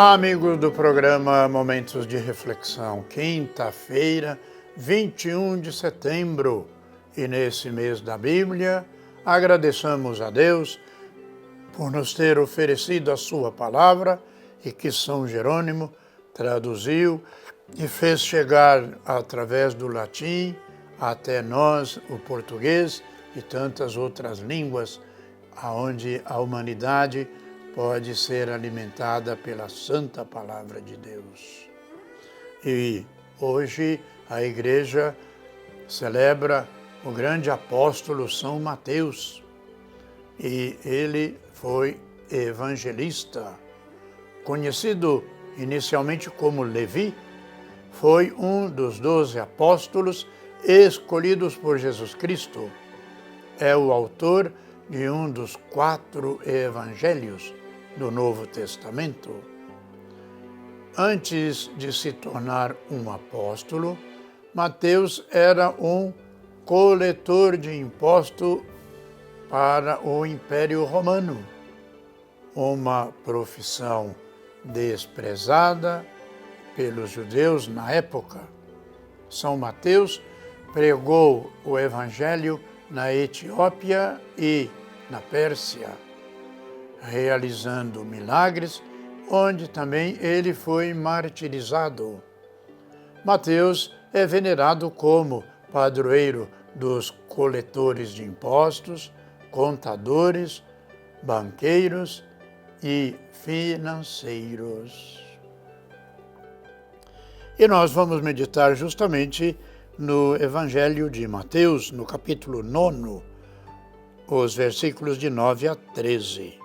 Amigos do programa Momentos de Reflexão, quinta-feira, 21 de setembro, e nesse mês da Bíblia, agradeçamos a Deus por nos ter oferecido a sua palavra e que São Jerônimo traduziu e fez chegar através do latim até nós, o português e tantas outras línguas, aonde a humanidade pode ser alimentada pela santa palavra de Deus. E hoje a igreja celebra o grande apóstolo São Mateus, e ele foi evangelista. Conhecido inicialmente como Levi, foi um dos 12 apóstolos escolhidos por Jesus Cristo. É o autor de um dos 4 evangelhos do Novo Testamento. Antes de se tornar um apóstolo, Mateus era um coletor de imposto para o Império Romano, uma profissão desprezada pelos judeus na época. São Mateus pregou o Evangelho na Etiópia e na Pérsia, realizando milagres, onde também ele foi martirizado. Mateus é venerado como padroeiro dos coletores de impostos, contadores, banqueiros e financeiros. E nós vamos meditar justamente no Evangelho de Mateus, no capítulo 9, os versículos de 9 a 13.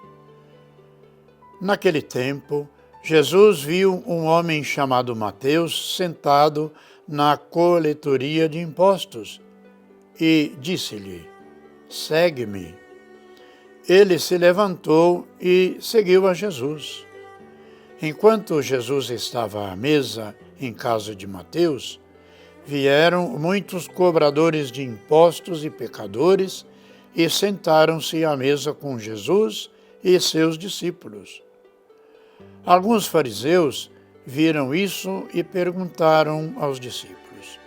Naquele tempo, Jesus viu um homem chamado Mateus sentado na coletoria de impostos e disse-lhe: "Segue-me." Ele se levantou e seguiu a Jesus. Enquanto Jesus estava à mesa em casa de Mateus, vieram muitos cobradores de impostos e pecadores e sentaram-se à mesa com Jesus e seus discípulos. Alguns fariseus viram isso e perguntaram aos discípulos: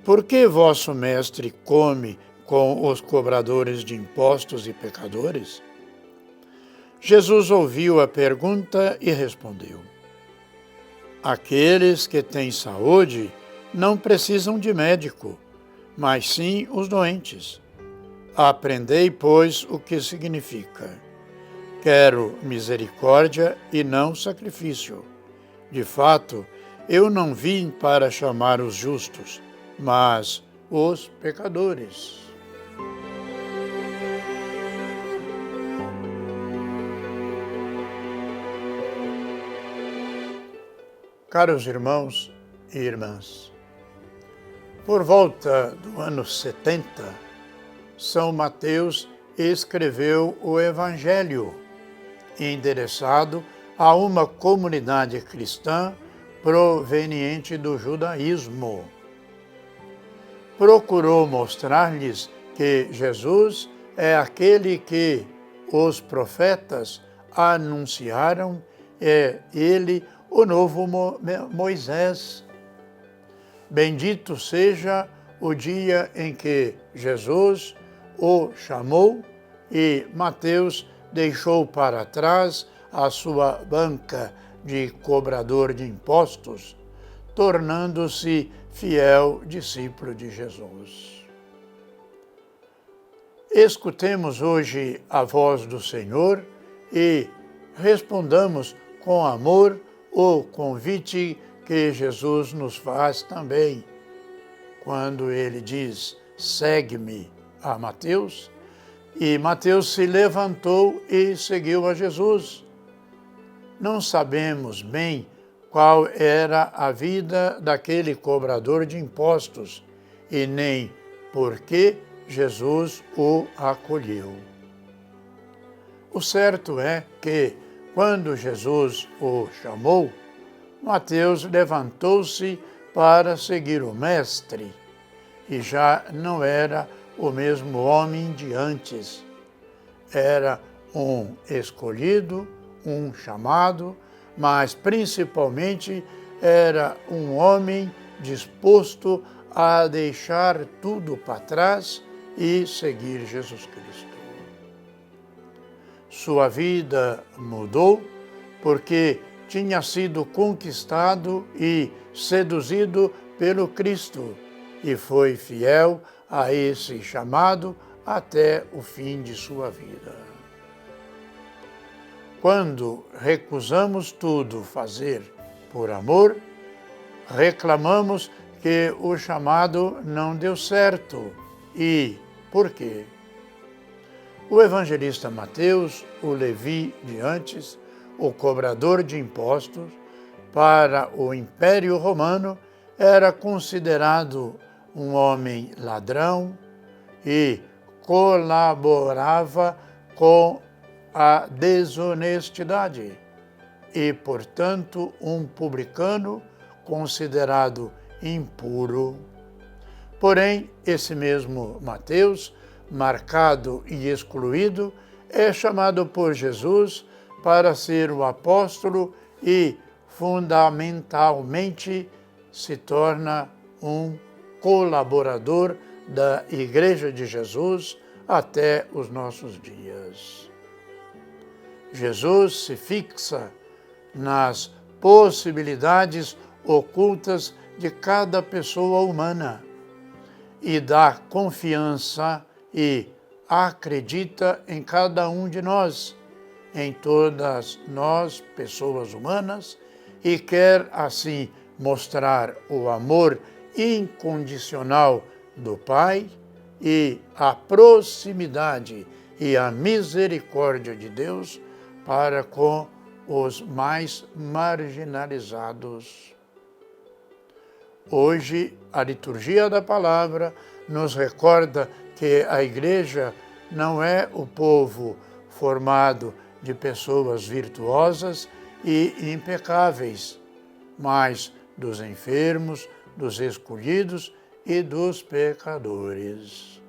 "Por que vosso mestre come com os cobradores de impostos e pecadores?" Jesus ouviu a pergunta e respondeu: "Aqueles que têm saúde não precisam de médico, mas sim os doentes. Aprendei, pois, o que significa: quero misericórdia e não sacrifício. De fato, eu não vim para chamar os justos, mas os pecadores." Caros irmãos e irmãs, por volta do ano 70, São Mateus escreveu o Evangelho, endereçado a uma comunidade cristã proveniente do judaísmo. Procurou mostrar-lhes que Jesus é aquele que os profetas anunciaram, é ele o novo Moisés. Bendito seja o dia em que Jesus o chamou e Mateus deixou para trás a sua banca de cobrador de impostos, tornando-se fiel discípulo de Jesus. Escutemos hoje a voz do Senhor e respondamos com amor o convite que Jesus nos faz também, quando ele diz: "Segue-me", a Mateus, e Mateus se levantou e seguiu a Jesus. Não sabemos bem qual era a vida daquele cobrador de impostos e nem por que Jesus o acolheu. O certo é que, quando Jesus o chamou, Mateus levantou-se para seguir o Mestre e já não era o mesmo homem de antes. Era um escolhido, um chamado mas principalmente era um homem disposto a deixar tudo para trás e seguir Jesus Cristo. Sua vida mudou porque tinha sido conquistado e seduzido pelo Cristo e foi fiel a esse chamado até o fim de sua vida. Quando recusamos tudo fazer por amor, reclamamos que o chamado não deu certo. E por quê? O evangelista Mateus, o Levi de antes, o cobrador de impostos, para o Império Romano, era considerado um homem ladrão e colaborava com a desonestidade e, portanto, um publicano considerado impuro. Porém, esse mesmo Mateus, marcado e excluído, é chamado por Jesus para ser o apóstolo e, fundamentalmente, se torna um colaborador da Igreja de Jesus até os nossos dias. Jesus se fixa nas possibilidades ocultas de cada pessoa humana e dá confiança e acredita em cada um de nós, em todas nós, pessoas humanas, e quer assim mostrar o amor incondicional do Pai e a proximidade e a misericórdia de Deus para com os mais marginalizados. Hoje, a liturgia da palavra nos recorda que a Igreja não é o povo formado de pessoas virtuosas e impecáveis, mas dos enfermos, dos escolhidos e dos pecadores.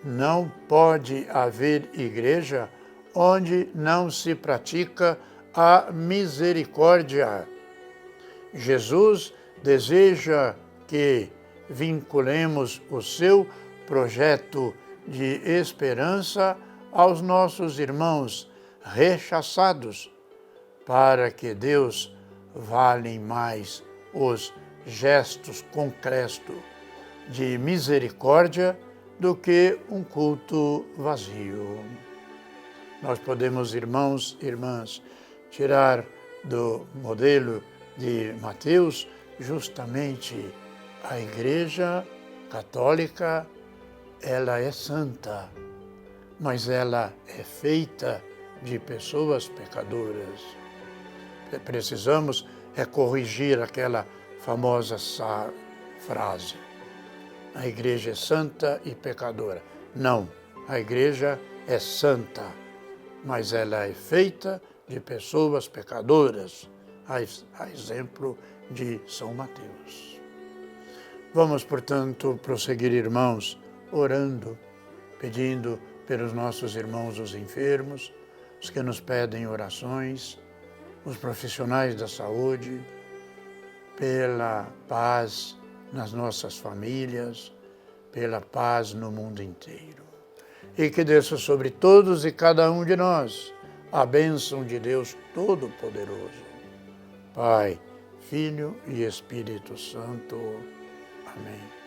Não pode haver igreja onde não se pratica a misericórdia. Jesus deseja que vinculemos o seu projeto de esperança aos nossos irmãos rechaçados, para que Deus valem mais os gestos concretos de misericórdia do que um culto vazio. Nós podemos, irmãos e irmãs, tirar do modelo de Mateus justamente a Igreja Católica, ela é santa, mas ela é feita de pessoas pecadoras. Precisamos corrigir aquela famosa frase: a Igreja é santa e pecadora. Não, a Igreja é santa, mas ela é feita de pessoas pecadoras, a exemplo de São Mateus. Vamos, portanto, prosseguir, irmãos, orando, pedindo pelos nossos irmãos os enfermos, os que nos pedem orações, os profissionais da saúde, pela paz nas nossas famílias, pela paz no mundo inteiro. E que desça sobre todos e cada um de nós a bênção de Deus Todo-Poderoso, Pai, Filho e Espírito Santo. Amém.